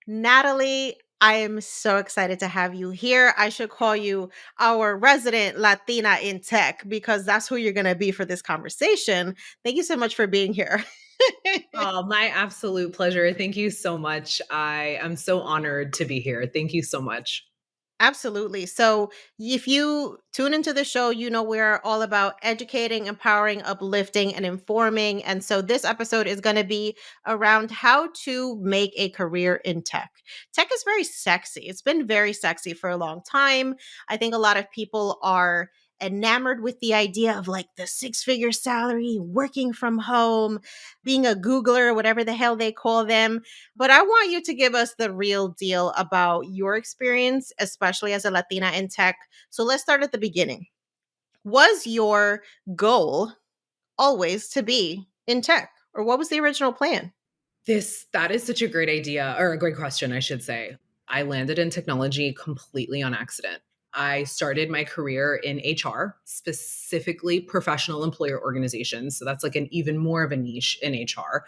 Natalie, I am so excited to have you here. I should call you our resident Latina in tech because that's who you're going to be for this conversation. Thank you so much for being here. Oh, my absolute pleasure. Thank you so much. I am so honored to be here. Thank you so much. Absolutely. So, if you tune into the show, you know we're all about educating, empowering, uplifting, and informing. And so, this episode is going to be around how to make a career in tech. Tech is very sexy. It's been very sexy for a long time. I think a lot of people are enamored with the idea of like the six-figure salary, working from home, being a Googler, whatever the hell they call them. But I want you to give us the real deal about your experience, especially as a Latina in tech. So let's start at the beginning. Was your goal always to be in tech, or what was the original plan? That is such a great idea, or a great question, I should say. I landed in technology completely on accident. I started my career in HR, specifically professional employer organizations. So that's like an even more of a niche in HR.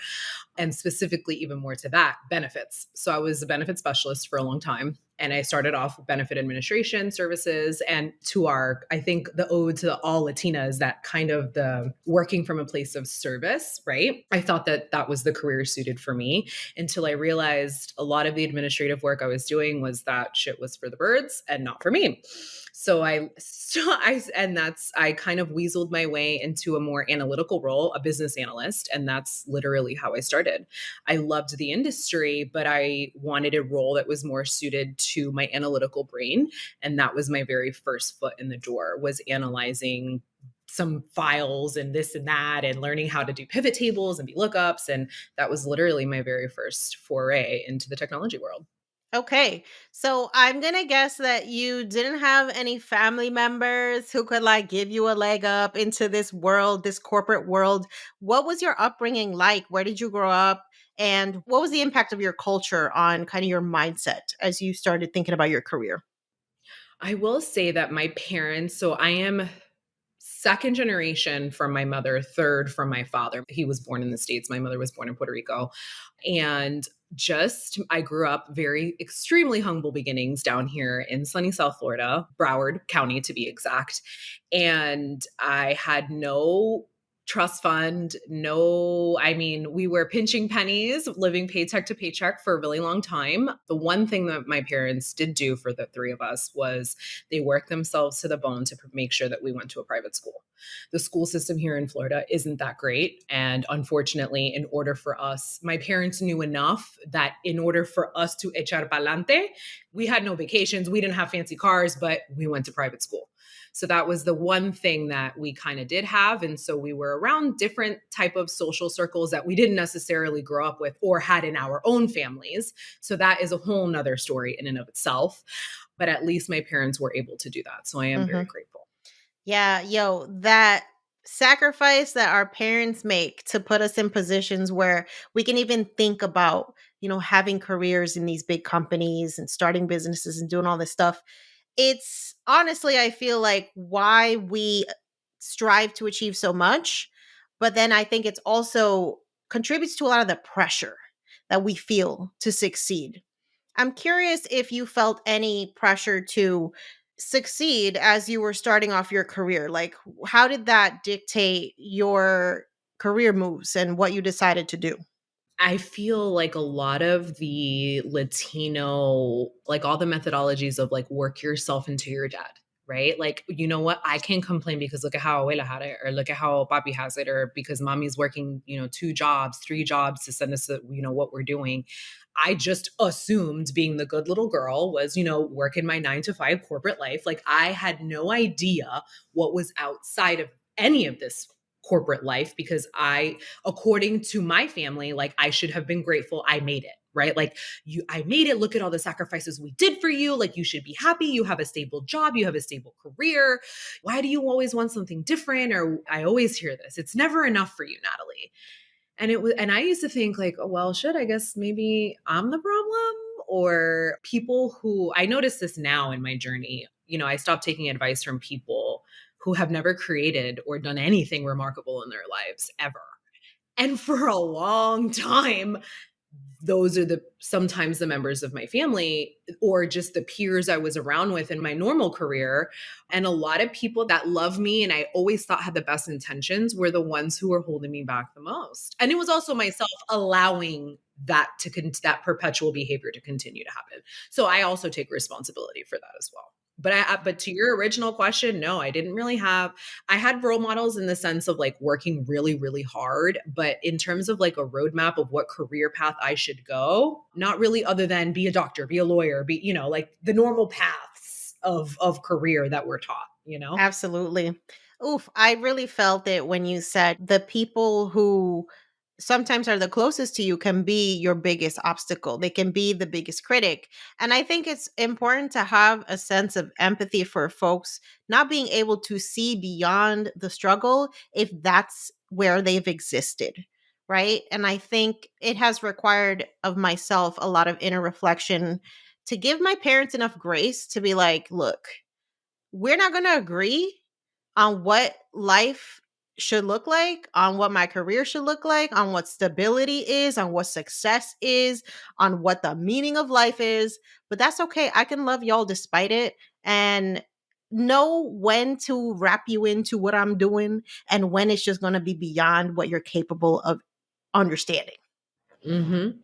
And specifically, even more to that, benefits. So I was a benefit specialist for a long time. And I started off with benefit administration services. And to I think the ode to all Latinas, that kind of the working from a place of service, right? I thought that that was the career suited for me until I realized a lot of the administrative work I was doing was that shit was for the birds and not for me. I kind of weaseled my way into a more analytical role, a business analyst. And that's literally how I started. I loved the industry, but I wanted a role that was more suited to my analytical brain. And that was my very first foot in the door, was analyzing some files and this and that and learning how to do pivot tables and VLOOKUPs. And that was literally my very first foray into the technology world. Okay. So I'm going to guess that you didn't have any family members who could like give you a leg up into this world, this corporate world. What was your upbringing like? Where did you grow up? And what was the impact of your culture on kind of your mindset as you started thinking about your career? I will say that my parents, so I am second generation from my mother, third from my father. He was born in the States. My mother was born in Puerto Rico. And I grew up very extremely humble beginnings down here in sunny South Florida, Broward County to be exact. And I had no trust fund, we were pinching pennies, living paycheck to paycheck for a really long time. The one thing that my parents did do for the three of us was they worked themselves to the bone to make sure that we went to a private school. The school system here in Florida isn't that great. And unfortunately, in order for us, my parents knew enough that in order for us to echar pa'lante, we had no vacations, we didn't have fancy cars, but we went to private school. So that was the one thing that we kind of did have. And so we were around different type of social circles that we didn't necessarily grow up with or had in our own families. So that is a whole nother story in and of itself. But at least my parents were able to do that. So I am very grateful. Yeah, yo, that sacrifice that our parents make to put us in positions where we can even think about, having careers in these big companies and starting businesses and doing all this stuff. It's honestly, I feel like why we strive to achieve so much. But then I think it's also contributes to a lot of the pressure that we feel to succeed. I'm curious if you felt any pressure to succeed as you were starting off your career. Like, how did that dictate your career moves and what you decided to do? I feel like a lot of the Latino, like all the methodologies of like work yourself into your dad, right? Like, you know what? I can't complain because look at how abuela had it, or look at how papi has it, or because mommy's working, two jobs, three jobs to send us, what we're doing. I just assumed being the good little girl was, working my 9 to 5 corporate life. Like I had no idea what was outside of any of this corporate life because according to my family, like I should have been grateful I made it, right? Like I made it. Look at all the sacrifices we did for you. Like you should be happy. You have a stable job. You have a stable career. Why do you always want something different? Or I always hear this. It's never enough for you, Natalie. And I used to think like, oh, well, shit, I guess maybe I'm the problem. Or people who I notice this now in my journey, I stopped taking advice from people who have never created or done anything remarkable in their lives ever. And for a long time, those are the sometimes the members of my family or just the peers I was around with in my normal career. And a lot of people that love me and I always thought had the best intentions were the ones who were holding me back the most. And it was also myself allowing that perpetual behavior to continue to happen. So I also take responsibility for that as well. But to your original question, no, I didn't really have. I had role models in the sense of like working really, really hard, but in terms of like a roadmap of what career path I should go, not really, other than be a doctor, be a lawyer, be, like the normal paths of career that we're taught. Absolutely. Oof, I really felt it when you said the people who sometimes are the closest to you can be your biggest obstacle. They can be the biggest critic. And I think it's important to have a sense of empathy for folks not being able to see beyond the struggle if that's where they've existed. Right. And I think it has required of myself a lot of inner reflection to give my parents enough grace to be like, look, we're not going to agree on what life should look like, on what my career should look like, on what stability is, on what success is, on what the meaning of life is. But that's okay. I can love y'all despite it and know when to wrap you into what I'm doing and when it's just going to be beyond what you're capable of understanding. Mhm.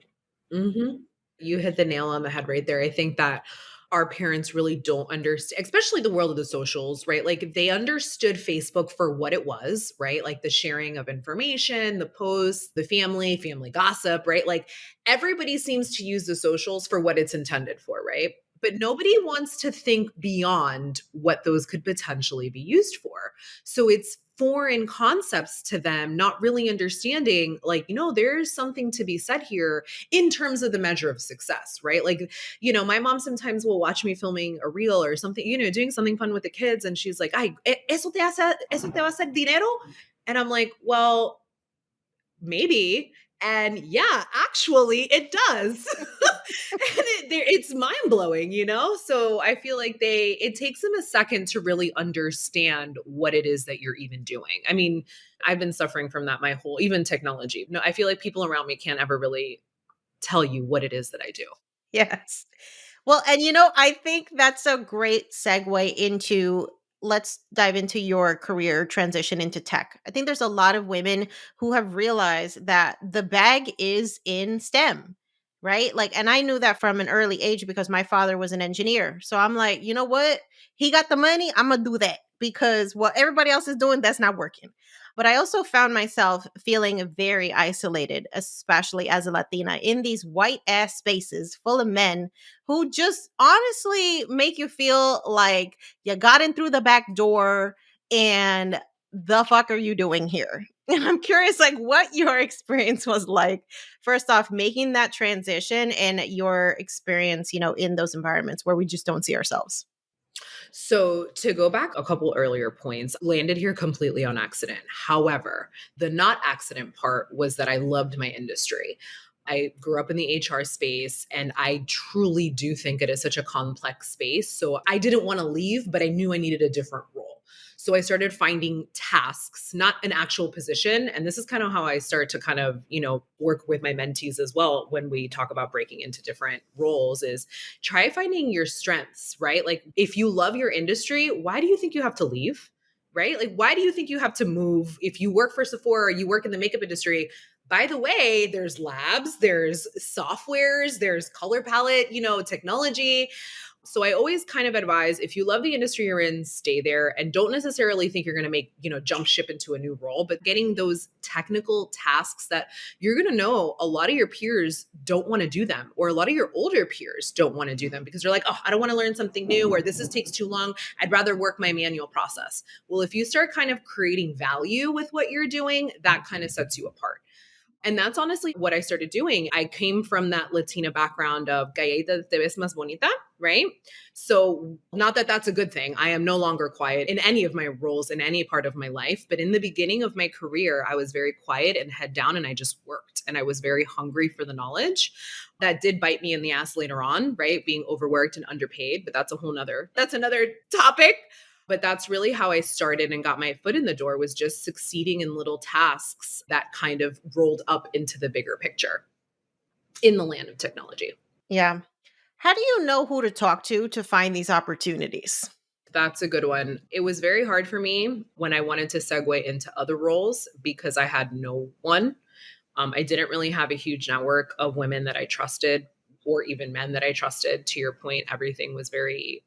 Mhm. You hit the nail on the head right there. I think that our parents really don't understand, especially the world of the socials, right? Like if they understood Facebook for what it was, right? Like the sharing of information, the posts, the family gossip, right? Like everybody seems to use the socials for what it's intended for, right? But nobody wants to think beyond what those could potentially be used for. So it's foreign concepts to them, not really understanding, like, there's something to be said here in terms of the measure of success, right? Like, my mom sometimes will watch me filming a reel or something, doing something fun with the kids. And she's like, ay, eso te va a hacer dinero? And I'm like, well, maybe. And yeah, actually, it does. It's mind blowing. So I feel like it takes them a second to really understand what it is that you're even doing. I mean, I've been suffering from that my whole, even technology. No, I feel like people around me can't ever really tell you what it is that I do. Yes. Well, and I think that's a great segue into let's dive into your career transition into tech. I think there's a lot of women who have realized that the bag is in STEM, right? Like, and I knew that from an early age because my father was an engineer. So I'm like, you know what? He got the money. I'm going to do that because what everybody else is doing, that's not working. But I also found myself feeling very isolated, especially as a Latina, in these white ass spaces full of men who just honestly make you feel like you got in through the back door and the fuck are you doing here? And I'm curious, like, what your experience was like. First off, making that transition and your experience, in those environments where we just don't see ourselves. So, to go back a couple earlier points, landed here completely on accident. However, the not accident part was that I loved my industry. I grew up in the HR space and I truly do think it is such a complex space. So, I didn't want to leave, but I knew I needed a different role. So I started finding tasks, not an actual position. And this is kind of how I start to kind of, work with my mentees as well when we talk about breaking into different roles is try finding your strengths, right? Like if you love your industry, why do you think you have to leave? Right? Like why do you think you have to move if you work for Sephora or you work in the makeup industry? By the way, there's labs, there's softwares, there's color palette, technology. So I always kind of advise if you love the industry you're in, stay there and don't necessarily think you're going to make, jump ship into a new role, but getting those technical tasks that you're going to know a lot of your peers don't want to do them, or a lot of your older peers don't want to do them because they're like, oh, I don't want to learn something new, or takes too long. I'd rather work my manual process. Well, if you start kind of creating value with what you're doing, that kind of sets you apart. And that's honestly what I started doing. I came from that Latina background of galleta te ves más bonita, right? So, not that that's a good thing. I am no longer quiet in any of my roles in any part of my life. But in the beginning of my career, I was very quiet and head down and I just worked. And I was very hungry for the knowledge. That did bite me in the ass later on, right? Being overworked and underpaid. But that's another topic. But that's really how I started and got my foot in the door, was just succeeding in little tasks that kind of rolled up into the bigger picture. in the land of technology. Yeah. How do you know who to find these opportunities? That's a good one. It was very hard for me when I wanted to segue into other roles because I had no one. I didn't really have a huge network of women that I trusted or even men that I trusted. To your point, everything was very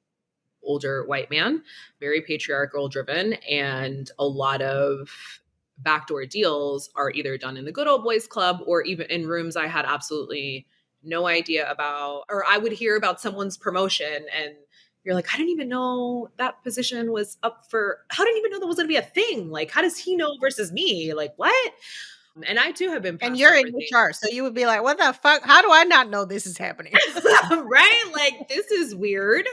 older white man, very patriarchal driven, and a lot of backdoor deals are either done in the good old boys club or even in rooms I had absolutely no idea about, or I would hear about someone's promotion and you're like, I didn't even know that position was up for, I didn't even know that was going to be a thing. Like, how does he know versus me? Like, what? And I too have been And passed you're up in for things. HR, so you would be like, "What the fuck? How do I not know this is happening?" Right? Like, this is weird.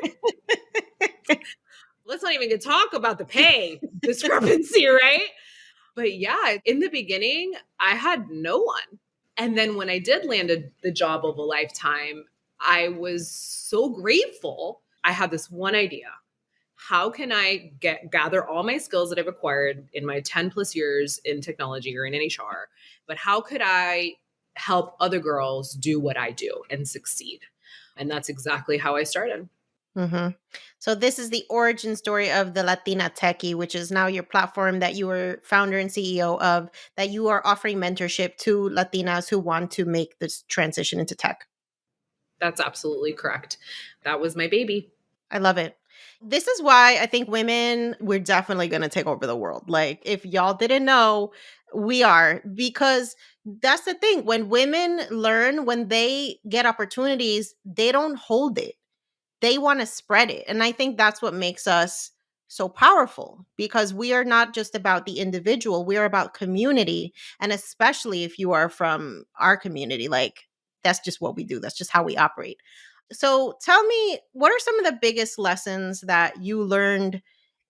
Let's not even get talk about the pay discrepancy, right? But yeah, in the beginning, I had no one. And then when I did land the job of a lifetime, I was so grateful. I had this one idea. How can I gather all my skills that I've acquired in my 10 plus years in technology or in HR, but how could I help other girls do what I do and succeed? And that's exactly how I started. Mhm. So this is the origin story of the Latina Techie, which is now your platform that you were founder and CEO of, that you are offering mentorship to Latinas who want to make this transition into tech. That's absolutely correct. That was my baby. I love it. This is why I think women, we're definitely going to take over the world. Like, if y'all didn't know, we are, because that's the thing. When women learn, when they get opportunities, they don't hold it, they want to spread it. And I think that's what makes us so powerful, because we are not just about the individual, we are about community. And especially if you are from our community, like, that's just what we do, that's just how we operate. So tell me, what are some of the biggest lessons that you learned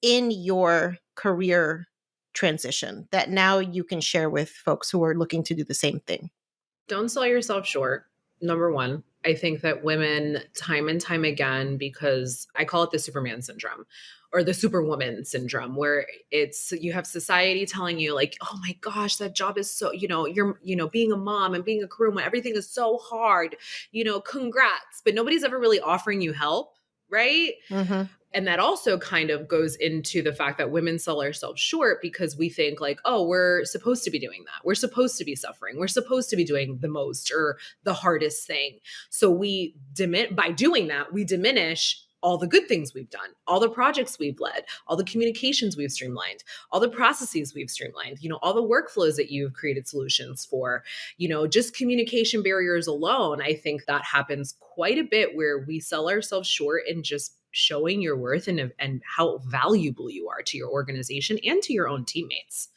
in your career transition that now you can share with folks who are looking to do the same thing? Don't sell yourself short. Number one, I think that women, time and time again, because I call it the Superman syndrome or the Superwoman syndrome, where it's you have society telling you, like, oh my gosh, that job is so, being a mom and being a career woman, everything is so hard, congrats. But nobody's ever really offering you help, right? Mhm. And that also kind of goes into the fact that women sell ourselves short because we think like, oh, we're supposed to be doing that. We're supposed to be suffering. We're supposed to be doing the most or the hardest thing. So by doing that, we diminish all the good things we've done, all the projects we've led, all the communications we've streamlined, all the processes we've streamlined, all the workflows that you've created solutions for, just communication barriers alone. I think that happens quite a bit where we sell ourselves short in just showing your worth and how valuable you are to your organization and to your own teammates.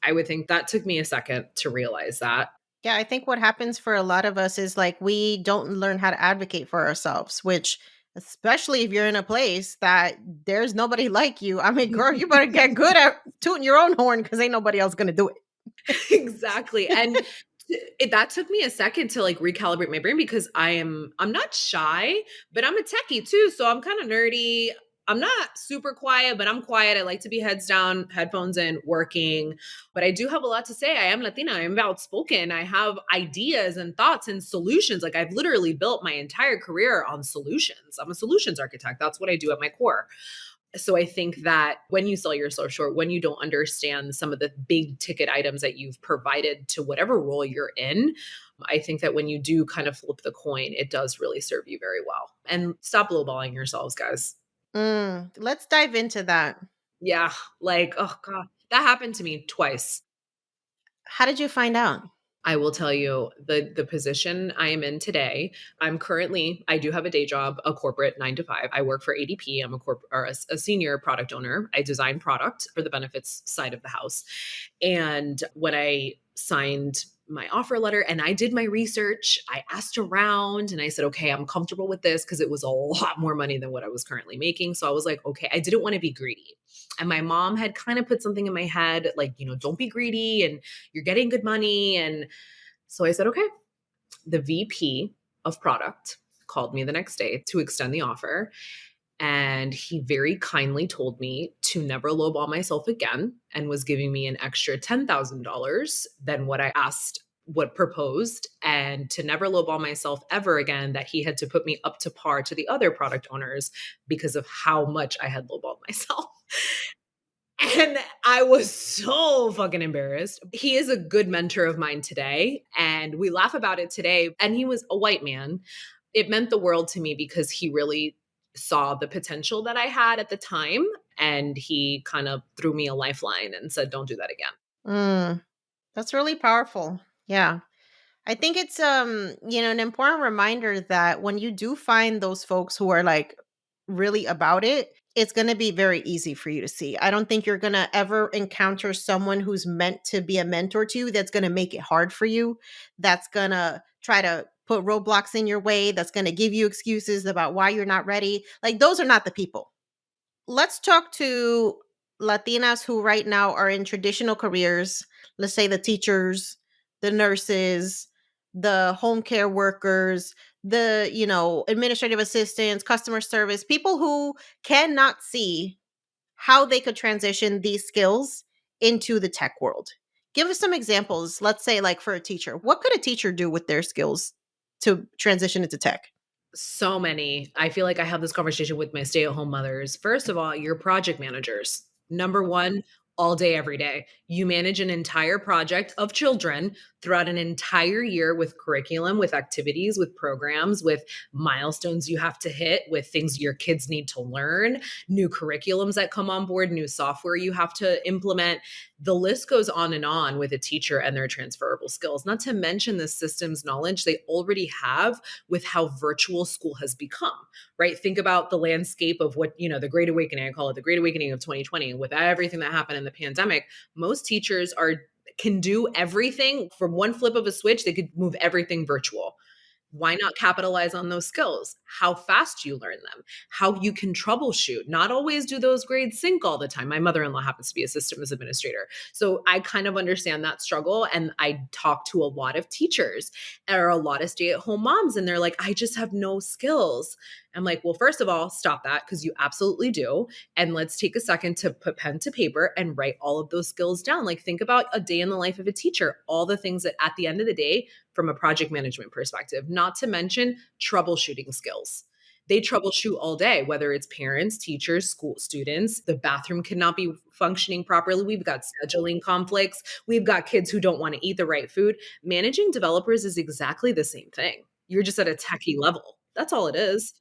I would think that took me a second to realize that. Yeah, I think what happens for a lot of us is like we don't learn how to advocate for ourselves, which, especially if you're in a place that there's nobody like you. I mean, girl, you better get good at tooting your own horn, because ain't nobody else going to do it. Exactly. And that took me a second to like recalibrate my brain because I'm not shy, but I'm a techie too. So I'm kind of nerdy. I'm not super quiet, but I'm quiet. I like to be heads down, headphones in, working. But I do have a lot to say. I am Latina. I'm outspoken. I have ideas and thoughts and solutions. Like I've literally built my entire career on solutions. I'm a solutions architect. That's what I do at my core. So I think that when you sell yourself short, when you don't understand some of the big ticket items that you've provided to whatever role you're in, I think that when you do kind of flip the coin, it does really serve you very well. And stop lowballing yourselves, guys. Let's dive into that. Yeah, like, oh God, that happened to me twice. How did you find out? I will tell you the position I am in today. I do have a day job, a corporate 9 to 5. I work for ADP. I'm a senior product owner. I design product for the benefits side of the house. And when I signed my offer letter and I did my research, I asked around and I said, okay, I'm comfortable with this because it was a lot more money than what I was currently making. So I was like, okay, I didn't want to be greedy. And my mom had kind of put something in my head, like, don't be greedy and you're getting good money. And so I said, okay. The VP of product called me the next day to extend the offer. And he very kindly told me to never lowball myself again and was giving me an extra $10,000 than what I asked what proposed, and to never lowball myself ever again, that he had to put me up to par to the other product owners because of how much I had lowballed myself. And I was so fucking embarrassed. He is a good mentor of mine today, and we laugh about it today. And he was a white man. It meant the world to me because he really saw the potential that I had at the time. And he kind of threw me a lifeline and said, don't do that again. Mm, that's really powerful. Yeah. I think it's an important reminder that when you do find those folks who are like really about it, it's going to be very easy for you to see. I don't think you're going to ever encounter someone who's meant to be a mentor to you that's going to make it hard for you, that's going to try to put roadblocks in your way, that's going to give you excuses about why you're not ready. Like those are not the people. Let's talk to Latinas who right now are in traditional careers. Let's say the teachers, the nurses, the home care workers, the administrative assistants, customer service, people who cannot see how they could transition these skills into the tech world. Give us some examples. Let's say, like for a teacher, what could a teacher do with their skills to transition into tech? So many. I feel like I have this conversation with my stay-at-home mothers. First of all, your project managers. Number 1, all day, every day. You manage an entire project of children throughout an entire year with curriculum, with activities, with programs, with milestones you have to hit, with things your kids need to learn, new curriculums that come on board, new software you have to implement. The list goes on and on with a teacher and their transferable skills, not to mention the systems knowledge they already have with how virtual school has become, right? Think about the landscape of the Great Awakening. I call it the Great Awakening of 2020. With everything that happened in the pandemic, most teachers can do everything from one flip of a switch. They could move everything virtual. Why not capitalize on those skills? How fast you learn them, how you can troubleshoot. Not always do those grades sync all the time. My mother-in-law happens to be a systems administrator. So I kind of understand that struggle. And I talk to a lot of teachers or a lot of stay-at-home moms, and they're like, I just have no skills. I'm like, well, first of all, stop that because you absolutely do. And let's take a second to put pen to paper and write all of those skills down. Like, think about a day in the life of a teacher, all the things that at the end of the day, from a project management perspective, not to mention troubleshooting skills. They troubleshoot all day, whether it's parents, teachers, school students. The bathroom cannot be functioning properly. We've got scheduling conflicts. We've got kids who don't want to eat the right food. Managing developers is exactly the same thing. You're just at a techie level. That's all it is.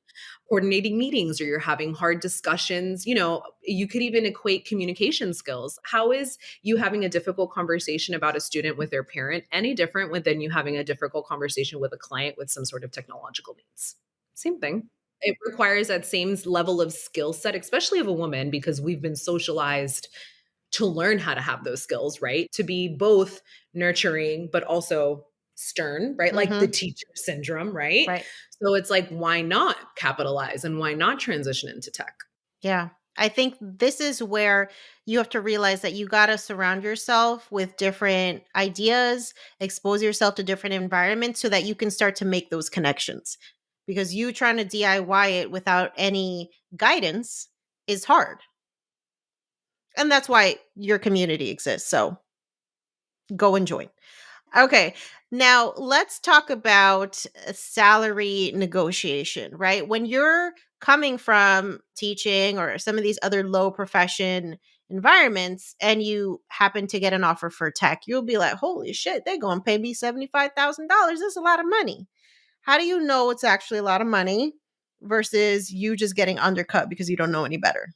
Coordinating meetings, or you're having hard discussions. You could even equate communication skills. How is you having a difficult conversation about a student with their parent any different than you having a difficult conversation with a client with some sort of technological needs? Same thing. It requires that same level of skill set, especially of a woman, because we've been socialized to learn how to have those skills, right? To be both nurturing, but also stern, right? Like the Mhm. teacher syndrome, right? Right. So it's like, why not capitalize and why not transition into tech? Yeah. I think this is where you have to realize that you got to surround yourself with different ideas, expose yourself to different environments so that you can start to make those connections. Because you trying to DIY it without any guidance is hard. And that's why your community exists. So go and join. Okay. Now let's talk about salary negotiation, right? When you're coming from teaching or some of these other low profession environments and you happen to get an offer for tech, you'll be like, holy shit, they're going to pay me $75,000. That's a lot of money. How do you know it's actually a lot of money versus you just getting undercut because you don't know any better?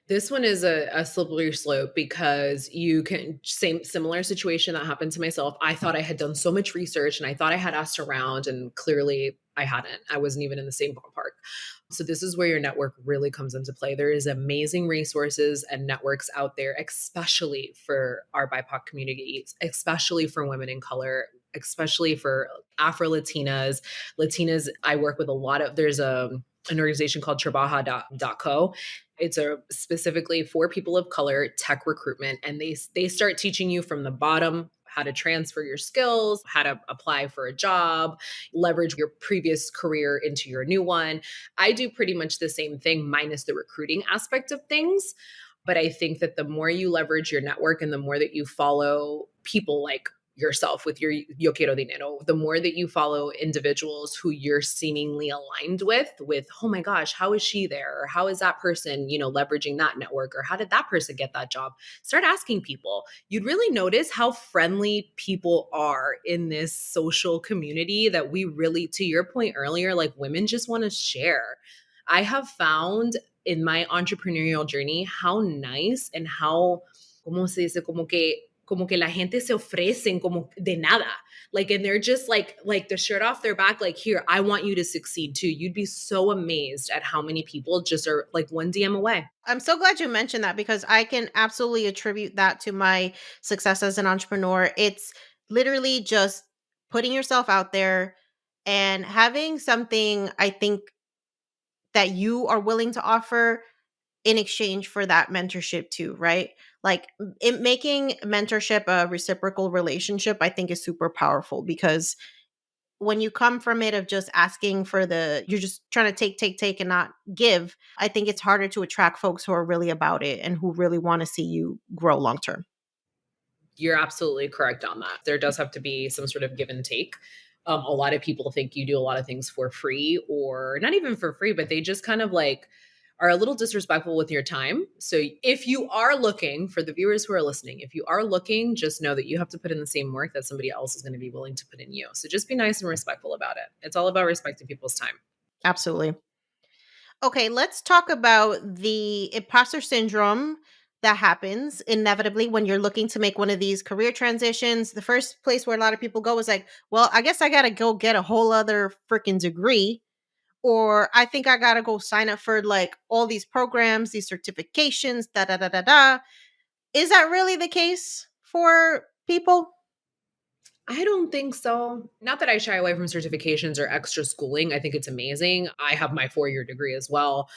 This one is a slippery slope because you can same similar situation that happened to myself. I thought I had done so much research and I thought I had asked around, and clearly I hadn't. I wasn't even in the same ballpark. So this is where your network really comes into play. There is amazing resources and networks out there, especially for our BIPOC communities, especially for women in color, especially for Afro Latinas. Latinas, I work with a lot of, there's an organization called trabaja.co. It's a specifically for people of color tech recruitment, and they start teaching you from the bottom how to transfer your skills, how to apply for a job, leverage your previous career into your new one. I do pretty much the same thing minus the recruiting aspect of things. But I think that the more you leverage your network and the more that you follow people like yourself with your Yo Quiero Dinero, the more that you follow individuals who you're seemingly aligned with, oh my gosh, how is she there? Or how is that person, leveraging that network? Or how did that person get that job? Start asking people. You'd really notice how friendly people are in this social community that we really, to your point earlier, like women just want to share. I have found in my entrepreneurial journey how nice and how, ¿cómo se dice? Como que la gente se ofrecen como de nada. Like, and they're just like the shirt off their back, like, here, I want you to succeed too. You'd be so amazed at how many people just are like one DM away. I'm so glad you mentioned that because I can absolutely attribute that to my success as an entrepreneur. It's literally just putting yourself out there and having something I think that you are willing to offer in exchange for that mentorship too, right? Like it making mentorship a reciprocal relationship, I think is super powerful because when you come from it of just asking for you're just trying to take and not give, I think it's harder to attract folks who are really about it and who really want to see you grow long term. You're absolutely correct on that. There does have to be some sort of give and take. A lot of people think you do a lot of things for free, or not even for free, but they just kind of like are a little disrespectful with your time. So if you are looking, for the viewers who are listening, if you are looking, just know that you have to put in the same work that somebody else is going to be willing to put in you. So just be nice and respectful about it. It's all about respecting people's time. Absolutely. Okay, let's talk about the imposter syndrome that happens inevitably when you're looking to make one of these career transitions. The first place where a lot of people go is like, well, I guess I got to go get a whole other freaking degree, or I think I got to go sign up for like all these programs, these certifications, da da da da da. Is that really the case for people? I don't think so. Not that I shy away from certifications or extra schooling. I think it's amazing. I have my 4-year degree as well.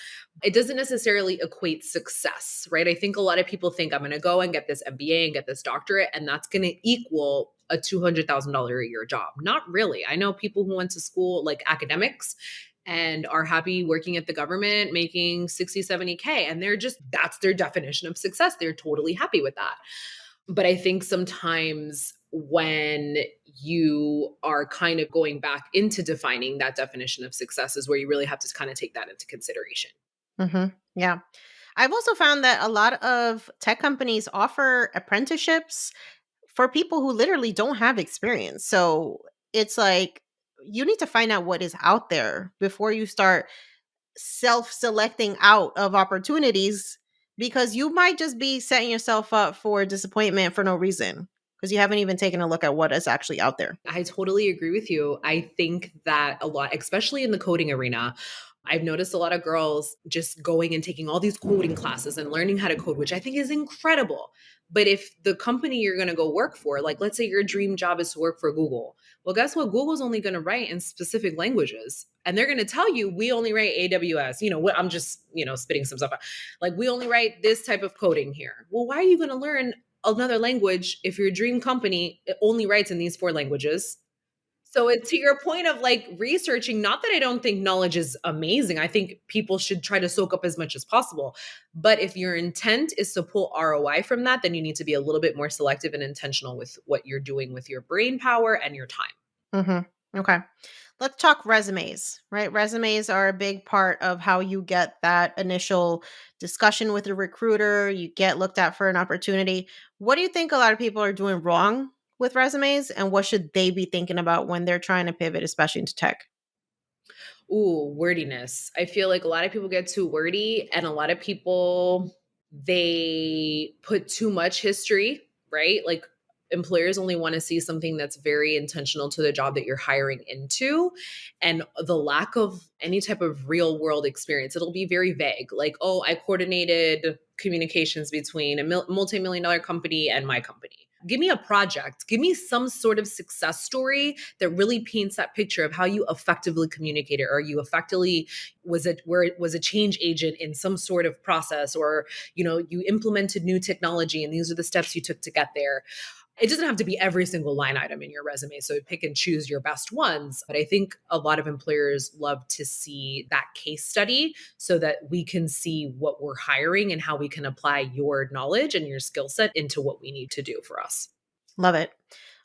It doesn't necessarily equate success, right? I think a lot of people think I'm going to go and get this MBA and get this doctorate, and that's going to equal a $200,000 a year job. Not really. I know people who went to school, like academics, and are happy working at the government making 60, 70K. And that's their definition of success. They're totally happy with that. But I think sometimes when you are kind of going back into defining that definition of success is where you really have to kind of take that into consideration. Yeah. I've also found that a lot of tech companies offer apprenticeships for people who literally don't have experience. So it's like you need to find out what is out there before you start self selecting out of opportunities because you might just be setting yourself up for disappointment for no reason because you haven't even taken a look at what is actually out there. I totally agree with you. I think that a lot, especially in the coding arena, I've noticed a lot of girls just going and taking all these coding classes and learning how to code, which I think is incredible. But if the company you're going to go work for, like let's say your dream job is to work for Google, well, guess what? Google's only going to write in specific languages. And they're going to tell you, we only write AWS. What I'm just, spitting some stuff out. Like, we only write this type of coding here. Well, why are you going to learn another language if your dream company only writes in these 4 languages? So it's to your point of like researching, not that I don't think knowledge is amazing. I think people should try to soak up as much as possible. But if your intent is to pull ROI from that, then you need to be a little bit more selective and intentional with what you're doing with your brain power and your time. Okay. Let's talk resumes, right? Resumes are a big part of how you get that initial discussion with a recruiter, you get looked at for an opportunity. What do you think a lot of people are doing wrong with resumes and what should they be thinking about when they're trying to pivot, especially into tech? Ooh, wordiness. I feel like a lot of people get too wordy, and a lot of people, they put too much history, right? Like, employers only want to see something that's very intentional to the job that you're hiring into, and the lack of any type of real world experience. It'll be very vague. Like, oh, I coordinated communications between a multi-million dollar company and my company. Give me a project. Give me some sort of success story that really paints that picture of how you effectively communicated, or you effectively was a change agent in some sort of process, or you implemented new technology and these are the steps you took to get there. It doesn't have to be every single line item in your resume, so pick and choose your best ones. But I think a lot of employers love to see that case study so that we can see what we're hiring and how we can apply your knowledge and your skill set into what we need to do for us. Love it.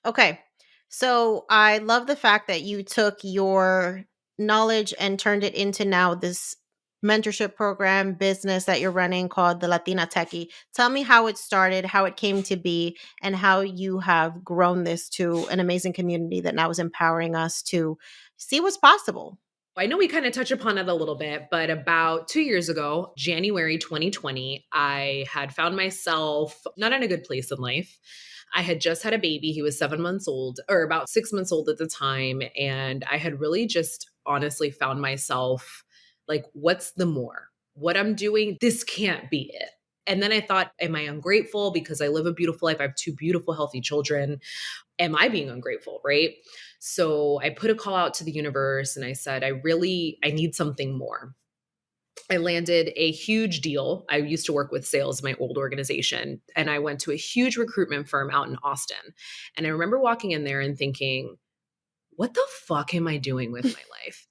Okay. So I love the fact that you took your knowledge and turned it into now this mentorship program business that you're running called the Latina Techie. Tell me how it started, how it came to be, and how you have grown this to an amazing community that now is empowering us to see what's possible. I know we kind of touch upon it a little bit, but about 2 years ago, January 2020, I had found myself not in a good place in life. I had just had a baby. He was 7 months old, or about 6 months old at the time. And I had really just honestly found myself like, what's the more? What I'm doing, this can't be it. And then I thought, am I ungrateful because I live a beautiful life? I have two beautiful, healthy children. Am I being ungrateful? Right. So I put a call out to the universe and I said, I need something more. I landed a huge deal. I used to work with sales in my old organization, and I went to a huge recruitment firm out in Austin. And I remember walking in there and thinking, what the fuck am I doing with my life?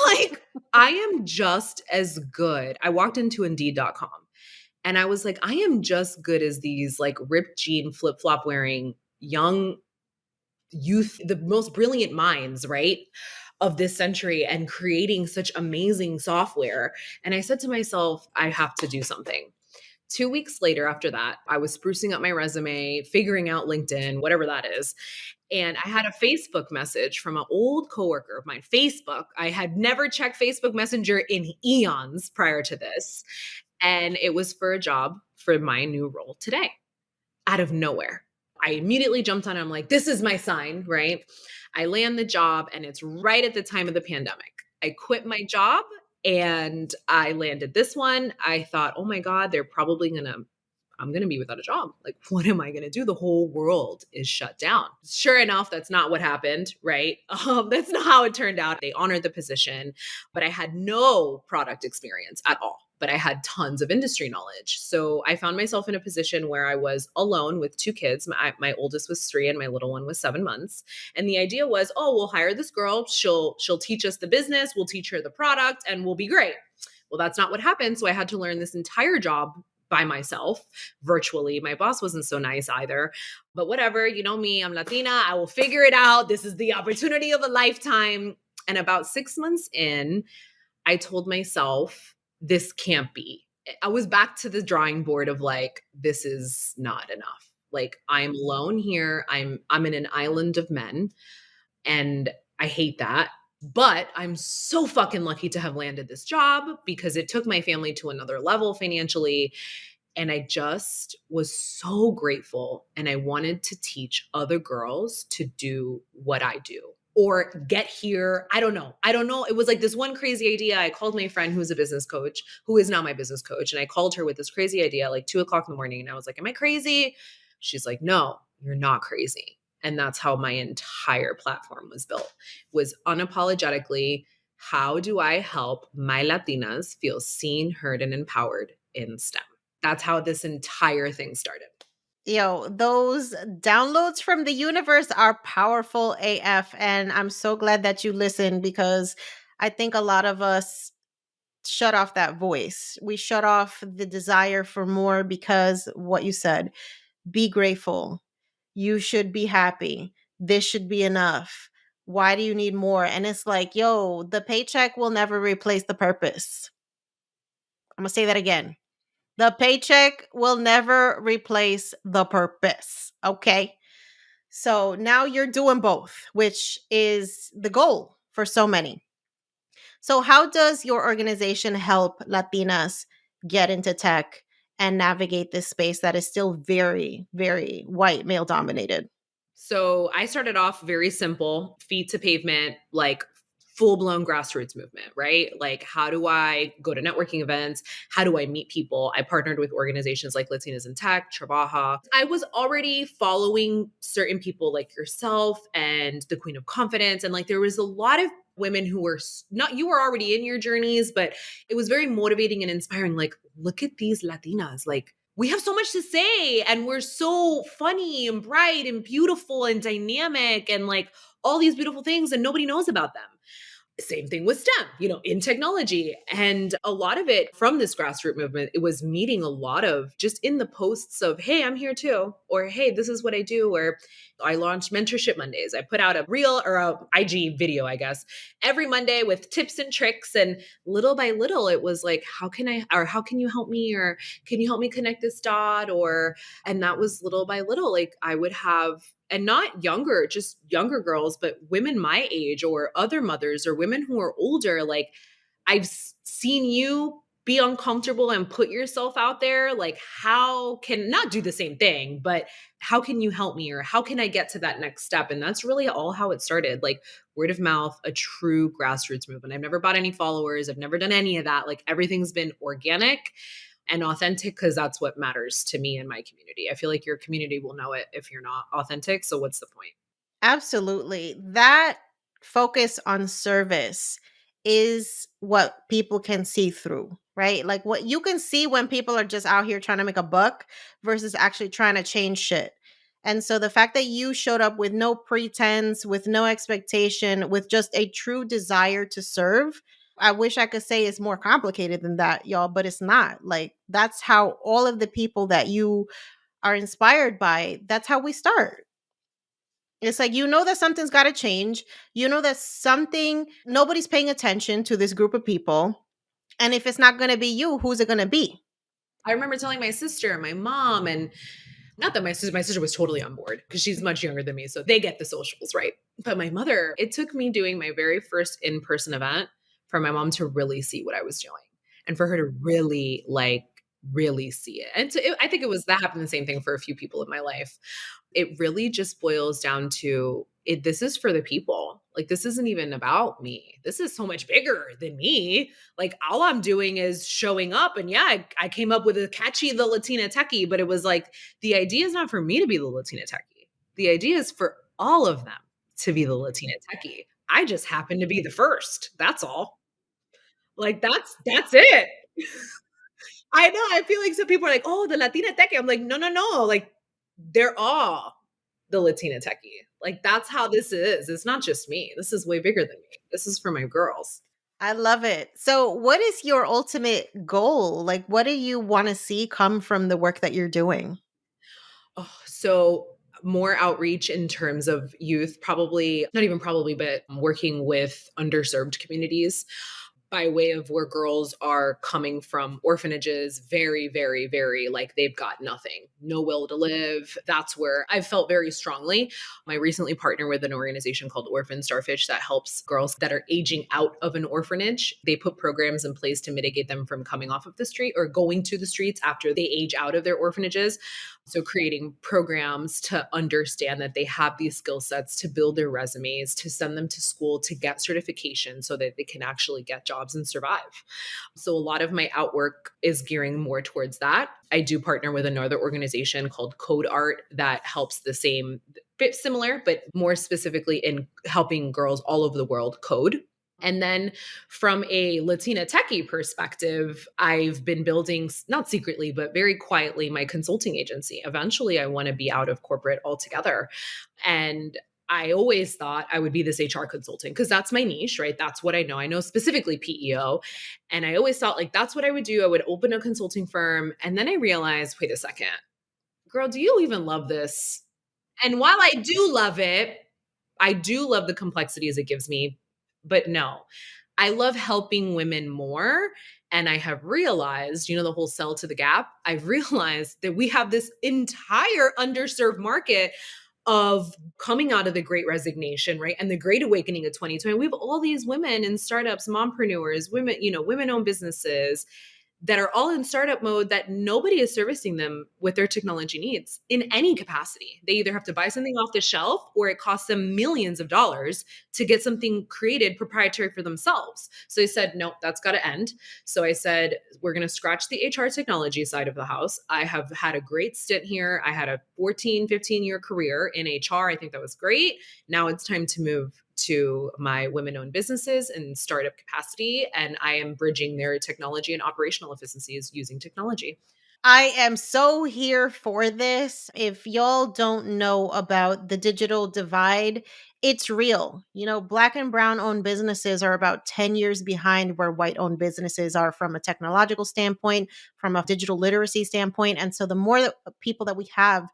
Like, I am just as good. I walked into Indeed.com and I was like, I am just good as these like ripped jean flip flop wearing young youth, the most brilliant minds, right, of this century and creating such amazing software. And I said to myself, I have to do something. 2 weeks later, after that, I was sprucing up my resume, figuring out LinkedIn, whatever that is. And I had a Facebook message from an old coworker of mine. Facebook, I had never checked Facebook Messenger in eons prior to this. And it was for a job for my new role today out of nowhere. I immediately jumped on it. I'm like, this is my sign, right? I land the job and it's right at the time of the pandemic. I quit my job and I landed this one. I thought, oh my God, I'm going to be without a job. Like, what am I going to do? The whole world is shut down. Sure enough, that's not what happened, right? That's not how it turned out. They honored the position, but I had no product experience at all. But I had tons of industry knowledge. So I found myself in a position where I was alone with two kids. My oldest was 3 and my little one was 7 months. And the idea was, oh, we'll hire this girl. She'll teach us the business. We'll teach her the product and we'll be great. Well, that's not what happened. So I had to learn this entire job by myself virtually. My boss wasn't so nice either, but whatever, you know me, I'm Latina. I will figure it out. This is the opportunity of a lifetime. And about 6 months in, I told myself, this can't be. I was back to the drawing board of like, this is not enough. Like, I'm alone here. I'm in an island of men and I hate that. But I'm so fucking lucky to have landed this job because it took my family to another level financially. And I just was so grateful. And I wanted to teach other girls to do what I do or get here. I don't know. I don't know. It was like this one crazy idea. I called my friend who's a business coach, who is now my business coach. And I called her with this crazy idea, like 2 o'clock in the morning. And I was like, am I crazy? She's like, no, you're not crazy. And that's how my entire platform was built, was unapologetically, how do I help my Latinas feel seen, heard, and empowered in STEM? That's how this entire thing started. Yo, those downloads from the universe are powerful AF. And I'm so glad that you listened because I think a lot of us shut off that voice. We shut off the desire for more because what you said, be grateful. You should be happy. This should be enough. Why do you need more? And it's like, yo, the paycheck will never replace the purpose. I'm going to say that again. The paycheck will never replace the purpose. Okay. So now you're doing both, which is the goal for so many. So, how does your organization help Latinas get into tech and navigate this space that is still very, very white male dominated? So I started off very simple, feet to pavement, like full blown grassroots movement, right? Like, how do I go to networking events? How do I meet people? I partnered with organizations like Latinas in Tech, Trabaja. I was already following certain people like yourself and the Queen of Confidence. And like, there was a lot of women who were not, you were already in your journeys, but it was very motivating and inspiring. Like, look at these Latinas. Like, we have so much to say and we're so funny and bright and beautiful and dynamic and like all these beautiful things and nobody knows about them. Same thing with STEM, in technology. And a lot of it from this grassroots movement, it was meeting a lot of just in the posts of, hey, I'm here too, or hey, this is what I do, or I launched Mentorship Mondays. I put out a reel or a IG video, I guess, every Monday with tips and tricks. And little by little, it was like, how can you help me? Or can you help me connect this dot? And that was little by little, like I would have, and not younger, just younger girls, but women my age or other mothers or women who are older. Like, seen you be uncomfortable and put yourself out there. Like, how can not do the same thing, but how can you help me? Or how can I get to that next step? And that's really all how it started. Like, word of mouth, a true grassroots movement. I've never bought any followers. I've never done any of that. Like, everything's been organic and authentic because that's what matters to me and my community. I feel like your community will know it if you're not authentic. So what's the point? Absolutely. That focus on service is what people can see through, right? Like what you can see when people are just out here trying to make a buck versus actually trying to change shit. And so the fact that you showed up with no pretense, with no expectation, with just a true desire to serve, I wish I could say it's more complicated than that, y'all, but it's not. Like that's how all of the people that you are inspired by, that's how we start. It's like, you know that something's got to change. You know that something, nobody's paying attention to this group of people. And if it's not going to be you, who's it going to be? I remember telling my sister and my mom, and not that my sister was totally on board because she's much younger than me. So they get the socials, right? But my mother, it took me doing my very first in person event for my mom to really see what I was doing and for her to really, like, really see it. And I think it was that happened the same thing for a few people in my life. It really just boils down to it. This is for the people. Like, this isn't even about me. This is so much bigger than me. Like, all I'm doing is showing up. And yeah, I came up with a catchy, the Latina Techie, but it was like, the idea is not for me to be the Latina Techie. The idea is for all of them to be the Latina Techie. I just happen to be the first. That's all. Like, that's it. I know. I feel like some people are like, "Oh, the Latina techie." I'm like, "No, no, no." Like, they're all the Latina techie. Like, that's how this is. It's not just me. This is way bigger than me. This is for my girls. I love it. So, what is your ultimate goal? Like, what do you want to see come from the work that you're doing? Oh, so more outreach in terms of youth, probably not even probably, but working with underserved communities by way of where girls are coming from orphanages, very, very, very like they've got nothing, no will to live. That's where I felt very strongly. I recently partnered with an organization called Orphan Starfish that helps girls that are aging out of an orphanage. They put programs in place to mitigate them from coming off of the street or going to the streets after they age out of their orphanages. So, creating programs to understand that they have these skill sets to build their resumes, to send them to school, to get certification so that they can actually get jobs and survive. So, a lot of my outwork is gearing more towards that. I do partner with another organization called Code Art that helps the same, bit similar, but more specifically in helping girls all over the world code. And then from a Latina techie perspective, I've been building, not secretly, but very quietly, my consulting agency. Eventually, I want to be out of corporate altogether. And I always thought I would be this HR consultant because that's my niche, right? That's what I know. I know specifically PEO. And I always thought like that's what I would do. I would open a consulting firm. And then I realized, wait a second, girl, do you even love this? And while I do love it, I do love the complexities it gives me, but no, I love helping women more. And I have realized, the whole sell to the gap, I've realized that we have this entire underserved market of coming out of the great resignation, right? And the great awakening of 2020. We have all these women in startups, mompreneurs, women, women owned businesses that are all in startup mode that nobody is servicing them with their technology needs in any capacity. They either have to buy something off the shelf or it costs them millions of dollars to get something created proprietary for themselves. So I said, no, that's got to end. So I said, we're going to scratch the HR technology side of the house. I have had a great stint here. I had a 14, 15-year career in HR. I think that was great. Now it's time to move to my women owned businesses and startup capacity. And I am bridging their technology and operational efficiencies using technology. I am so here for this. If y'all don't know about the digital divide, it's real. You know, black and brown owned businesses are about 10 years behind where white owned businesses are from a technological standpoint, from a digital literacy standpoint. And so the more that people that we have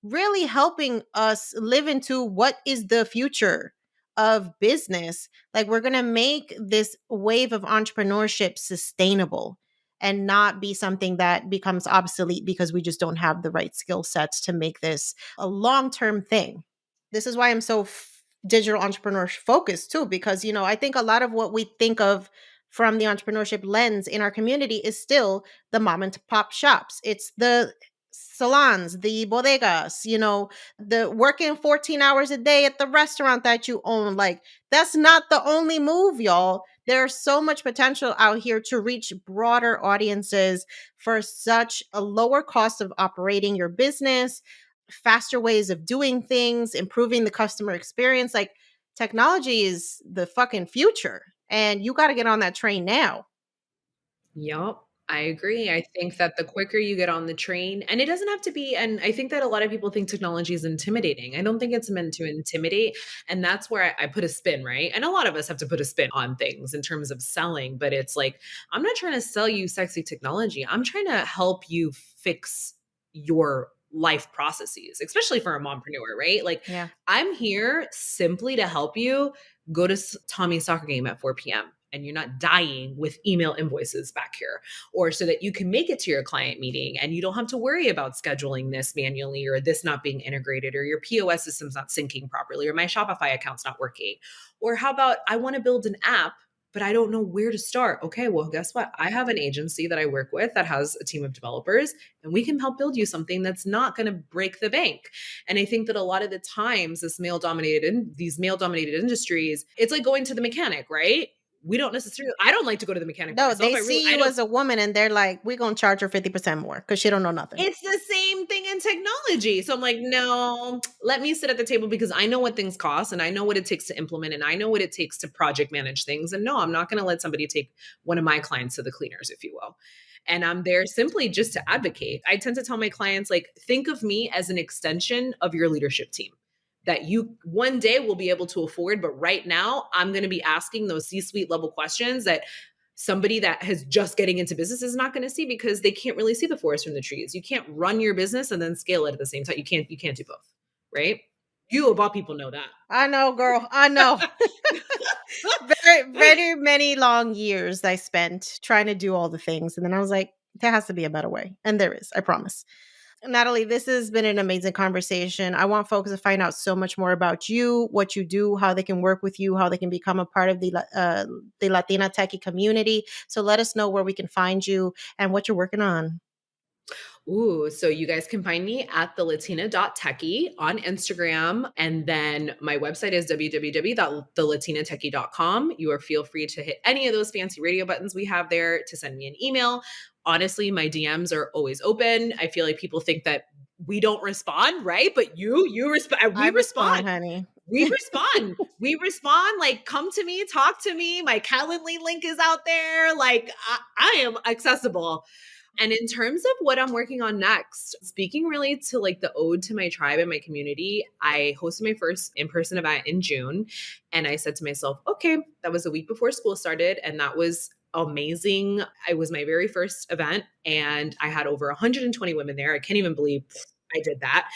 really helping us live into what is the future of business. Like, we're going to make this wave of entrepreneurship sustainable and not be something that becomes obsolete because we just don't have the right skill sets to make this a long term thing. This is why I'm so digital entrepreneur focused too, because, you know, I think a lot of what we think of from the entrepreneurship lens in our community is still the mom and pop shops. It's the salons, the bodegas, you know, the working 14 hours a day at the restaurant that you own. Like, that's not the only move, y'all. There's so much potential out here to reach broader audiences for such a lower cost of operating your business, faster ways of doing things, improving the customer experience. Like, technology is the fucking future, and you got to get on that train now. Yup. I agree. I think that the quicker you get on the train, and it doesn't have to be, and I think that a lot of people think technology is intimidating. I don't think it's meant to intimidate. And that's where I put a spin, right? And a lot of us have to put a spin on things in terms of selling, but it's like, I'm not trying to sell you sexy technology. I'm trying to help you fix your life processes, especially for a mompreneur, right? Like, Yeah. I'm here simply to help you go to Tommy's soccer game at 4 p.m. and you're not dying with email invoices back here, or so that you can make it to your client meeting and you don't have to worry about scheduling this manually, or this not being integrated, or your POS system's not syncing properly, or my Shopify account's not working. Or how about, I want to build an app, but I don't know where to start. Okay, well, guess what? I have an agency that I work with that has a team of developers, and we can help build you something that's not going to break the bank. And I think that a lot of the times, these male dominated industries, it's like going to the mechanic, right? We don't necessarily, I don't like to go to the mechanic by No, myself. they see I you don't, as a woman and they're like, we're going to charge her 50% more because she don't know nothing. it's the same thing in technology. So I'm like, no, let me sit at the table because I know what things cost and I know what it takes to implement and I know what it takes to project manage things. And no, I'm not going to let somebody take one of my clients to the cleaners, if you will. And I'm there simply just to advocate. I tend to tell my clients, like, think of me as an extension of your leadership team that you one day will be able to afford. But right now, I'm going to be asking those C suite level questions that somebody that has just getting into business is not going to see, because they can't really see the forest from the trees. You can't run your business and then scale it at the same time. You can't do both, right? You of all people know that. I know, girl. I know. Very, very many long years I spent trying to do all the things. And then I was like, there has to be a better way. And there is, I promise. Natalie, this has been an amazing conversation. I want folks to find out so much more about you, what you do, how they can work with you, how they can become a part of the Latina Techie community. So let us know where we can find you and what you're working on. Ooh, so you guys can find me at thelatina.techie on Instagram. And then my website is www.thelatinatechie.com. You are feel free to hit any of those fancy radio buttons we have there to send me an email. Honestly, my DMs are always open. I feel like people think that we don't respond, right? But you respond. I We respond. respond, honey. We respond. We respond. Like, come to me, talk to me. My Calendly link is out there. Like, I am accessible. And in terms of what I'm working on next, speaking really to like the ode to my tribe and my community, I hosted my first in-person event in June. And I said to myself, okay, that was a week before school started. And that was amazing. It was my very first event and I had over 120 women there. I can't even believe I did that.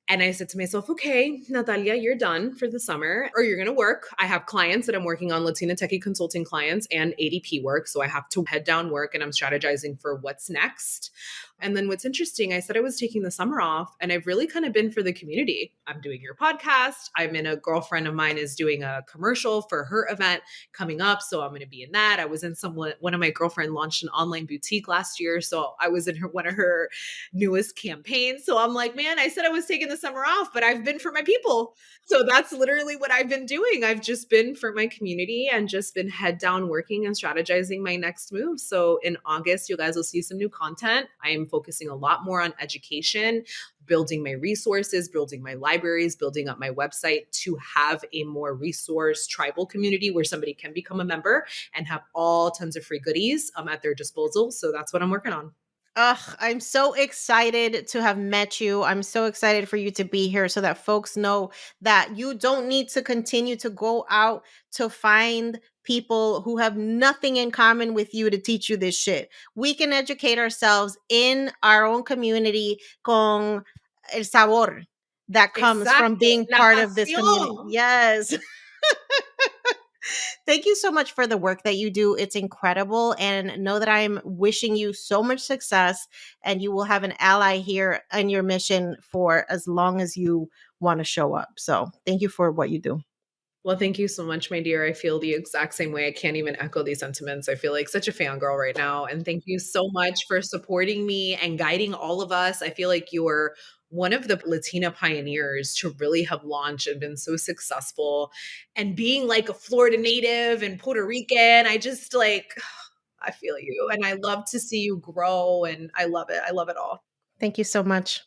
And I said to myself, okay, Natalia, you're done for the summer, or you're going to work. I have clients that I'm working on, Latina Techie consulting clients and ADP work. So I have to head down work and I'm strategizing for what's next. And then what's interesting, I said I was taking the summer off and I've really kind of been for the community. I'm doing your podcast. I'm in, a girlfriend of mine is doing a commercial for her event coming up. So I'm going to be in that. I was in one of my girlfriend launched an online boutique last year. So I was in one of her newest campaigns. So I'm like, man, I said I was taking the summer off, but I've been for my people. So that's literally what I've been doing. I've just been for my community and just been head down working and strategizing my next move. So in August, you guys will see some new content. I am focusing a lot more on education, building my resources, building my libraries, building up my website to have a more resource tribal community where somebody can become a member and have all tons of free goodies at their disposal. So that's what I'm working on. Ugh, I'm so excited to have met you. I'm so excited for you to be here so that folks know that you don't need to continue to go out to find people who have nothing in common with you to teach you this shit. We can educate ourselves in our own community con el sabor that comes from Exacto, being la part of this community. pasión. Yes. Thank you so much for the work that you do. It's incredible. And know that I'm wishing you so much success, and you will have an ally here in your mission for as long as you want to show up. So thank you for what you do. Well, thank you so much, my dear. I feel the exact same way. I can't even echo these sentiments. I feel like such a fangirl right now. And thank you so much for supporting me and guiding all of us. I feel like you're one of the Latina pioneers to really have launched and been so successful. And being like a Florida native and Puerto Rican, I just like, I feel you. And I love to see you grow. And I love it. I love it all. Thank you so much.